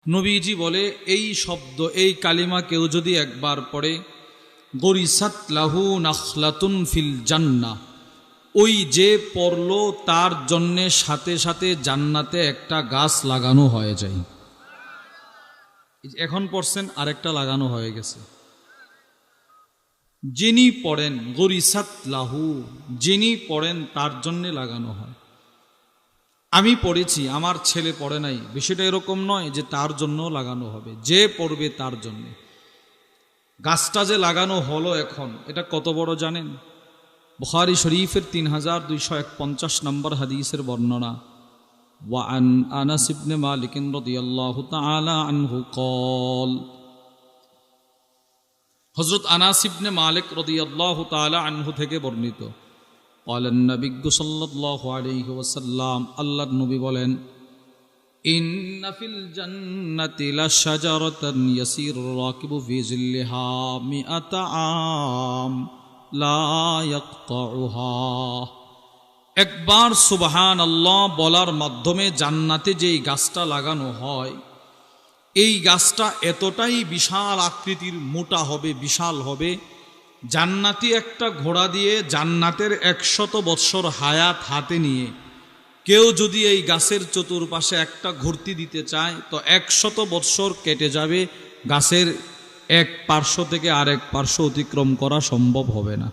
নবীজি বলে এই শব্দ এই কালিমা কেউ যদি একবার পড়ে গরিসাত লাহু নাখলাতুন ফিল জান্নাহ, ওই যে পড়ল তার জন্যে সাথে সাথে জান্নাতে একটা গাছ লাগানো হয়ে যায়। এখন পড়ছেন আরেকটা লাগানো হয়ে গেছে। যিনি পড়েন গরিসাত লাহু, যিনি পড়েন তার জন্যে লাগানো হয়। আমি পড়েছি, আমার ছেলে পড়ে নাই, বিষয়টা এরকম নয় যে তার জন্য লাগানো হবে, যে পড়বে তার জন্য। গাছটা যে লাগানো হলো এখন, এটা কত বড় জানেন? বুখারী শরীফের 3251 নম্বর হাদিসের বর্ণনা। ওয়ান আনাস ইবনে মালিক রাদিয়াল্লাহু তাআলা আনহু قال, হযরত আনাস ইবনে মালিক রাদিয়াল্লাহু তাআলা আনহু থেকে বর্ণিত, قال النبي সাল্লাল্লাহু আলাইহি ওয়াসাল্লাম, আল্লাহর নবী বলেন, ইন্না ফিল জান্নাতি লাশাজারাতান ইয়াসিরু রাকিবু ফি জিল্লিহা মিআতা আম লা ইয়াকতাউহা। একবার সুবহানাল্লাহ বলার মাধ্যমে জান্নাতে যেই গাছটা লাগানো হয়, এই গাছটা এতটাই বিশাল আকৃতির, মোটা হবে, বিশাল হবে। জান্নাতি একটা ঘোড়া দিয়ে জান্নাতের 100 বৎসর হায়াত হাতে নিয়ে কেউ যদি এই গাছের চতুর্পাশে একটা ঘুরতি দিতে চায় তো 100 বৎসর কেটে যাবে, গাছের এক পার্শ্ব থেকে আরেক পার্শ্ব অতিক্রম করা সম্ভব হবে না।